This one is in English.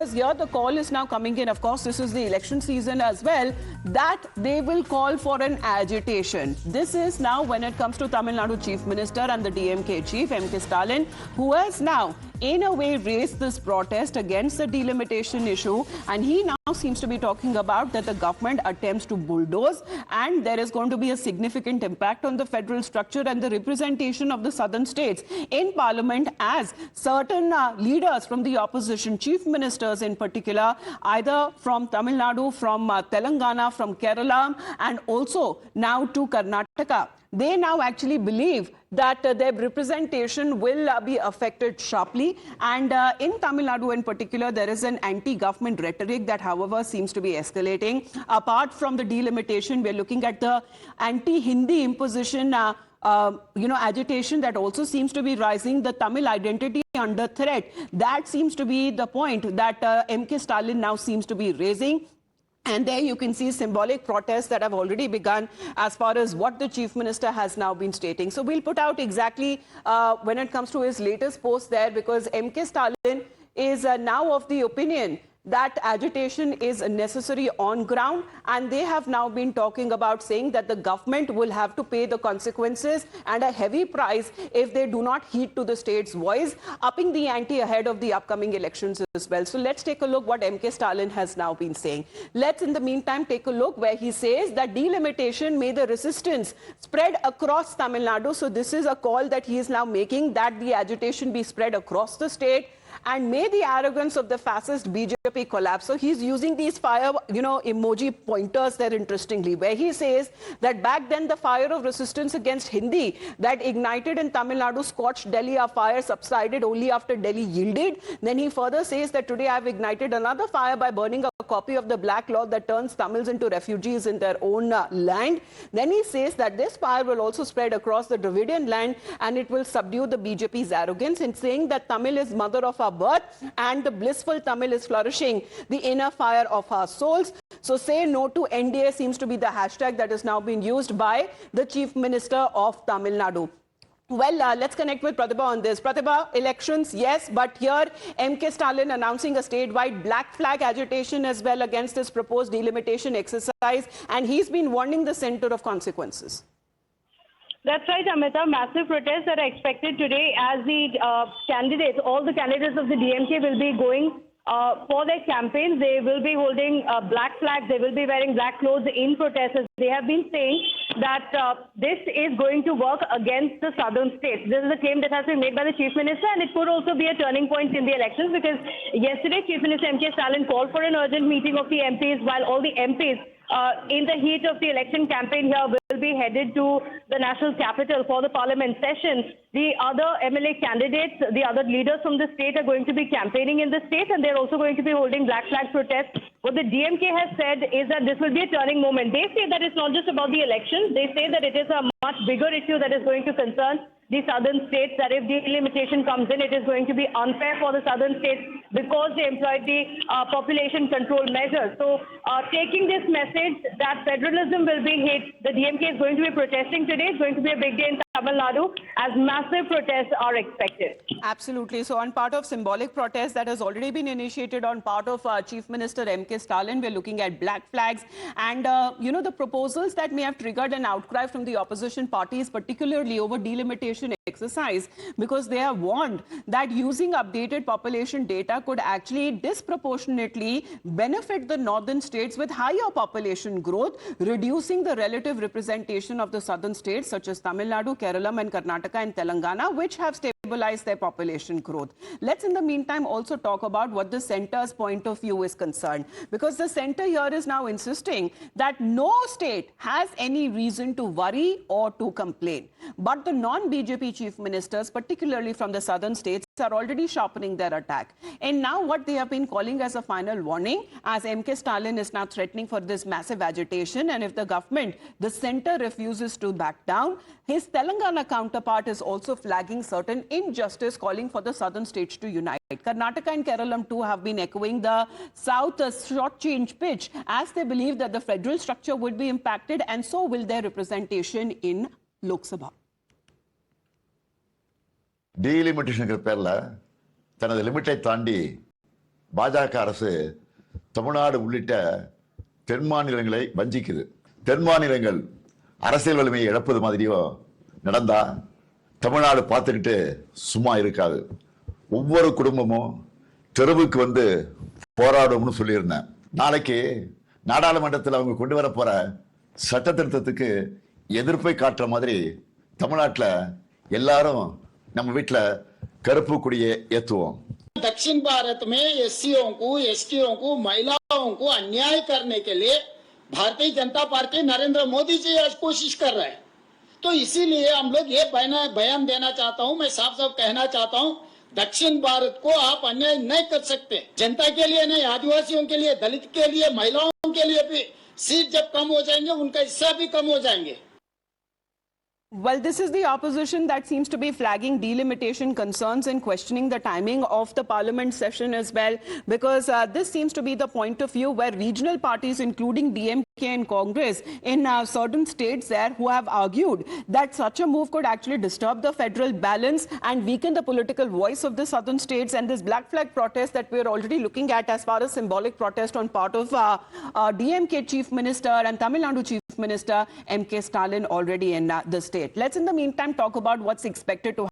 Here the call is now coming in, of course this is the election season as well, that they will call for an agitation. This is now when it comes to Tamil Nadu Chief Minister and the DMK Chief M.K. Stalin, who has now in a way raised this protest against the delimitation issue, and he now seems to be talking about that the government attempts to bulldoze and there is going to be a significant impact on the federal structure and the representation of the southern states in parliament, as certain leaders from the opposition, chief ministers in particular, either from Tamil Nadu, from Telangana, from Kerala, and also now to Karnataka, they now actually believe that their representation will be affected sharply. And in Tamil Nadu in particular, there is an anti-government rhetoric that, however, seems to be escalating. Apart from the delimitation, we're looking at the anti-Hindi imposition agitation that also seems to be rising, the Tamil identity under threat. That seems to be the point that M.K. Stalin now seems to be raising. And there you can see symbolic protests that have already begun as far as what the Chief Minister has now been stating. So we'll put out exactly when it comes to his latest post there, because M.K. Stalin is now of the opinion that agitation is necessary on ground, and they have now been talking about saying that the government will have to pay the consequences and a heavy price if they do not heed to the state's voice, upping the ante ahead of the upcoming elections as well. So let's take a look what M.K. Stalin has now been saying. Let's in the meantime take a look where he says that delimitation may the resistance spread across Tamil Nadu. So this is a call that he is now making, that the agitation be spread across the state, and may the arrogance of the fascist BJP collapse. So he's using these fire, emoji pointers there interestingly, where he says that back then the fire of resistance against Hindi that ignited in Tamil Nadu scorched Delhi. Our fire subsided only after Delhi yielded. Then he further says that today I've ignited another fire by burning a copy of the black law that turns Tamils into refugees in their own land. Then he says that this fire will also spread across the Dravidian land and it will subdue the BJP's arrogance, in saying that Tamil is mother of our birth and the blissful Tamil is flourishing, the inner fire of our souls. So say no to NDA seems to be the hashtag that is now being used by the Chief Minister of Tamil Nadu. Well, let's connect with Pratibha on this. Pratibha, elections, yes, but here M.K. Stalin announcing a statewide black flag agitation as well against this proposed delimitation exercise, and he's been warning the center of consequences. That's right, Amita. Massive protests are expected today as the all the candidates of the DMK will be going for their campaigns. They will be holding black flags. They will be wearing black clothes in protest. They have been saying that this is going to work against the southern states. This is a claim that has been made by the Chief Minister, and it could also be a turning point in the elections, because yesterday Chief Minister M.K. Stalin called for an urgent meeting of the MPs, while all the MPs in the heat of the election campaign here will be headed to the national capital for the parliament session. The other MLA candidates, the other leaders from the state are going to be campaigning in the state, and they're also going to be holding black flag protests. What the DMK has said is that this will be a turning moment. They say that it's not just about the elections. They say that it is a much bigger issue that is going to concern the southern states, that if delimitation comes in, it is going to be unfair for the southern states because they employed the population control measures. So taking this message that federalism will be hit, the DMK is going to be protesting today. It's going to be a big day in Tamil Nadu as massive protests are expected. Absolutely. So on part of symbolic protest that has already been initiated on part of Chief Minister M.K. Stalin, we're looking at black flags and, the proposals that may have triggered an outcry from the opposition parties, particularly over delimitation exercise, because they have warned that using updated population data could actually disproportionately benefit the northern states with higher population growth, reducing the relative representation of the southern states such as Tamil Nadu, Kerala and Karnataka and Telangana, which have stabilized their population growth. Let's in the meantime also talk about what the centre's point of view is concerned, because the centre here is now insisting that no state has any reason to worry or to complain. But the non-BJP chief ministers, particularly from the southern states, are already sharpening their attack. And now what they have been calling as a final warning, as M.K. Stalin is now threatening for this massive agitation, and if the government, the centre, refuses to back down, his Telangana counterpart is also flagging certain injustice, calling for the southern states to unite. Karnataka and Kerala too have been echoing the South short change pitch, as they believe that the federal structure would be impacted, and so will their representation in Lok Sabha. டீலிமிட்டேஷனுங்கிற பேரில் தனது லிமிட்டை தாண்டி பாஜக அரசு தமிழ்நாடு உள்ளிட்ட தென் மாநிலங்களை வஞ்சிக்குது. தென் மாநிலங்கள் அரசியல் வலிமையை இழப்பது மாதிரியோ நடந்தா தமிழ்நாடு பார்த்துக்கிட்டு சும்மா இருக்காது. ஒவ்வொரு குடும்பமும் தெருவுக்கு வந்து போராடும்னு சொல்லியிருந்தேன். நாளைக்கு நாடாளுமன்றத்தில் அவங்க கொண்டு வர போற சட்ட திருத்தத்துக்கு எதிர்ப்பை காட்டுற மாதிரி தமிழ்நாட்டில் எல்லாரும் நம்ம வீட்டில் கருப்பு கொடியை ஏற்றுவோம். दक्षिण भारत में एससीओं को, एसटीओं को, महिलाओं को अन्याय करने के लिए भारतीय जनता पार्टी नरेंद्र मोदी जी आज कोशिश कर रहे हैं. तो इसीलिए हम लोग ये बयान देना चाहता हूं, मैं साफ साफ कहना चाहता हूं, दक्षिण भारत को आप अन्याय नहीं कर सकते. जनता के लिए नहीं, आदिवासियों के लिए, दलित के लिए, महिलाओं के लिए भी सीट जब कम हो जाएंगे उनका हिस्सा भी कम हो जाएंगे. Well, this is the opposition that seems to be flagging delimitation concerns and questioning the timing of the parliament session as well, because this seems to be the point of view where regional parties, including DMK and Congress, in certain states there who have argued that such a move could actually disturb the federal balance and weaken the political voice of the southern states. And this black flag protest that we are already looking at as far as symbolic protest on part of DMK Chief Minister and Tamil Nadu Chief Minister M.K. Stalin already in the state. Let's in the meantime talk about what's expected to